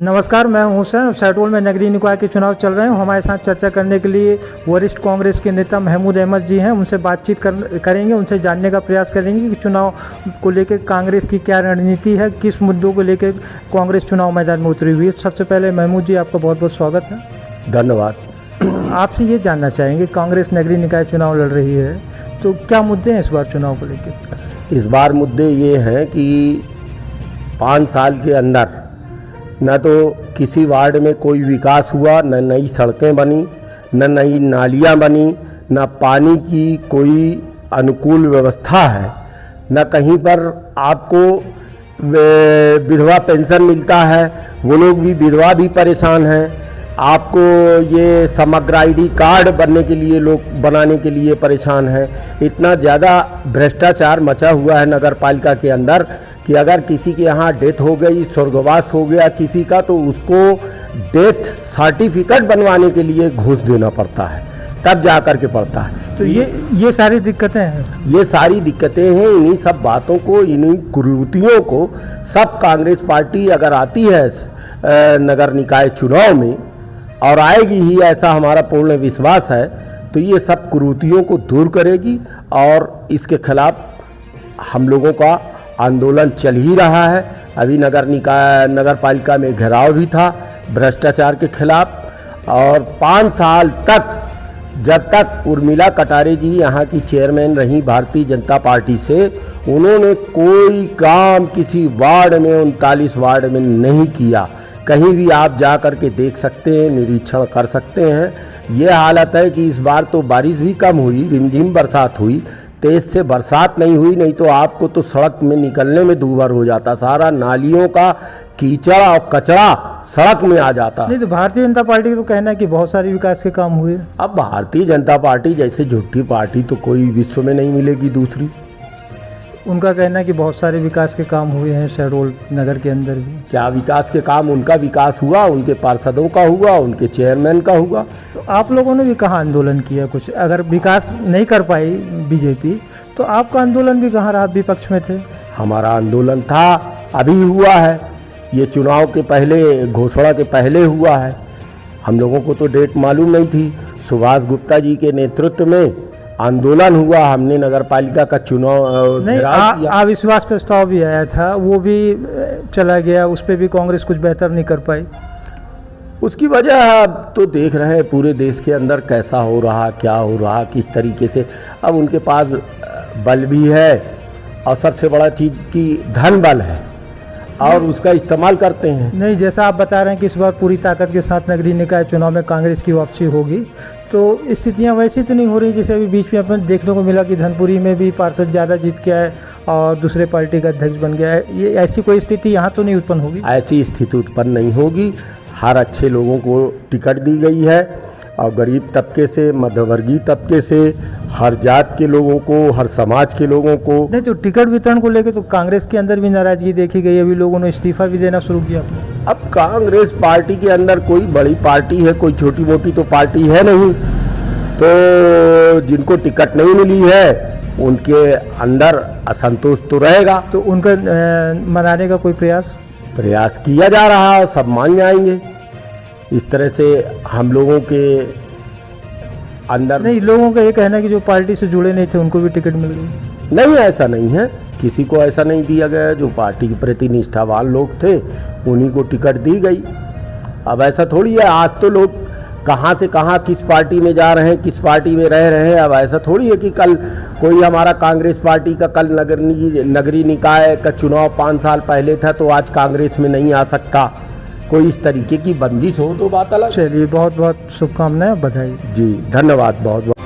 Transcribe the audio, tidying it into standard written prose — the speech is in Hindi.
नमस्कार, मैं हूं हुसैन। शहडोल में नगरीय निकाय के चुनाव चल रहे हैं। हमारे साथ चर्चा करने के लिए वरिष्ठ कांग्रेस के नेता महमूद अहमद जी हैं। उनसे बातचीत करेंगे, उनसे जानने का प्रयास करेंगे कि चुनाव को लेकर कांग्रेस की क्या रणनीति है, किस मुद्दों को लेकर कांग्रेस चुनाव मैदान में उतरी हुई है। सबसे पहले महमूद जी, आपका बहुत बहुत स्वागत है। धन्यवाद। आपसे ये जानना चाहेंगे, कांग्रेस नगरीय निकाय चुनाव लड़ रही है, तो क्या मुद्दे हैं इस बार चुनाव को लेकर? इस बार मुद्दे ये हैं कि 5 साल के अंदर न तो किसी वार्ड में कोई विकास हुआ, न नई सड़कें बनी, न नई नालियां बनी, न पानी की कोई अनुकूल व्यवस्था है, न कहीं पर आपको विधवा पेंशन मिलता है, वो लोग भी विधवा भी परेशान हैं। आपको ये समग्र आईडी कार्ड बनने के लिए लोग बनाने के लिए परेशान हैं। इतना ज़्यादा भ्रष्टाचार मचा हुआ है नगर पालिका के अंदर कि अगर किसी के यहाँ डेथ हो गई, स्वर्गवास हो गया किसी का, तो उसको डेथ सर्टिफिकेट बनवाने के लिए घूस देना पड़ता है, तब जा कर के पड़ता है। तो ये सारी दिक्कतें हैं। ये सारी दिक्कतें हैं। इन्हीं सब बातों को, इन्हीं कुरीतियों को सब कांग्रेस पार्टी अगर आती है नगर निकाय चुनाव में, और आएगी ही, ऐसा हमारा पूर्ण विश्वास है, तो ये सब कुरीतियों को दूर करेगी और इसके खिलाफ हम लोगों का आंदोलन चल ही रहा है। अभी नगर पालिका में घेराव भी था भ्रष्टाचार के खिलाफ, और 5 साल तक, जब तक उर्मिला कटारे जी यहाँ की चेयरमैन रही भारतीय जनता पार्टी से, उन्होंने कोई काम किसी वार्ड में, 39 वार्ड में नहीं किया। कहीं भी आप जा कर के देख सकते हैं, निरीक्षण कर सकते हैं। ये हालत है कि इस बार तो बारिश भी कम हुई, रिमझिम बरसात हुई, तेज से बरसात नहीं हुई, नहीं तो आपको तो सड़क में निकलने में दूभर हो जाता। सारा नालियों का कीचड़ और कचरा सड़क में आ जाता। नहीं तो भारतीय जनता पार्टी का तो कहना है कि बहुत सारे विकास के काम हुए। अब भारतीय जनता पार्टी जैसे झूठी पार्टी तो कोई विश्व में नहीं मिलेगी दूसरी। उनका कहना है कि बहुत सारे विकास के काम हुए हैं शहडोल नगर के अंदर भी। क्या विकास के काम? उनका विकास हुआ, उनके पार्षदों का हुआ, उनके चेयरमैन का हुआ। तो आप लोगों ने भी कहाँ आंदोलन किया कुछ? अगर विकास नहीं कर पाई बीजेपी, तो आपका आंदोलन भी कहाँ रहा? विपक्ष में थे। हमारा आंदोलन था, अभी हुआ है, ये चुनाव के पहले, घोषणा के पहले हुआ है। हम लोगों को तो डेट मालूम नहीं थी। सुभाष गुप्ता जी के नेतृत्व में आंदोलन हुआ, हमने नगर पालिका का चुनाव अविश्वास प्रस्ताव भी आया था, वो भी चला गया, उस पर भी कांग्रेस कुछ बेहतर नहीं कर पाई। उसकी वजह अब तो देख रहे हैं पूरे देश के अंदर कैसा हो रहा, क्या हो रहा, किस तरीके से। अब उनके पास बल भी है, और सबसे बड़ा चीज़ की धन बल है, और उसका इस्तेमाल करते हैं। नहीं, जैसा आप बता रहे हैं कि इस बार पूरी ताकत के साथ नगरीय निकाय चुनाव में कांग्रेस की वापसी होगी, तो स्थितियां वैसी तो नहीं हो रही जैसे अभी बीच में अपन देखने को मिला कि धनपुरी में भी पार्षद ज़्यादा जीत के आए और दूसरे पार्टी का अध्यक्ष बन गया है। ये ऐसी कोई स्थिति यहाँ तो नहीं उत्पन्न होगी? ऐसी स्थिति उत्पन्न नहीं होगी। हर अच्छे लोगों को टिकट दी गई है, और गरीब तबके से, मध्यवर्गीय तबके से, हर जात के लोगों को, हर समाज के लोगों को। नहीं तो टिकट वितरण को लेकर तो कांग्रेस के अंदर भी नाराजगी देखी गई, अभी लोगों ने इस्तीफा भी देना शुरू किया। अब कांग्रेस पार्टी के अंदर कोई बड़ी पार्टी है, कोई छोटी मोटी तो पार्टी है नहीं, तो जिनको टिकट नहीं मिली है उनके अंदर असंतोष तो रहेगा। तो उनका मनाने का कोई प्रयास किया जा रहा है, सब मान जाएंगे। इस तरह से हम लोगों के अंदर नहीं, लोगों का ये कहना है कि जो पार्टी से जुड़े नहीं थे उनको भी टिकट मिल गई। नहीं, ऐसा नहीं है, किसी को ऐसा नहीं दिया गया। जो पार्टी के प्रति निष्ठावान लोग थे उन्हीं को टिकट दी गई। अब ऐसा थोड़ी है, आज तो लोग कहाँ से कहाँ किस पार्टी में जा रहे हैं, किस पार्टी में रह रहे हैं। अब ऐसा थोड़ी है कि कल कोई हमारा कांग्रेस पार्टी का कल नगरीय निकाय का चुनाव 5 साल पहले था तो आज कांग्रेस में नहीं आ सकता। कोई इस तरीके की बंदिश हो तो बात अलग। चलिए, बहुत बहुत शुभकामनाएं, बधाई। जी, धन्यवाद बहुत बहुत।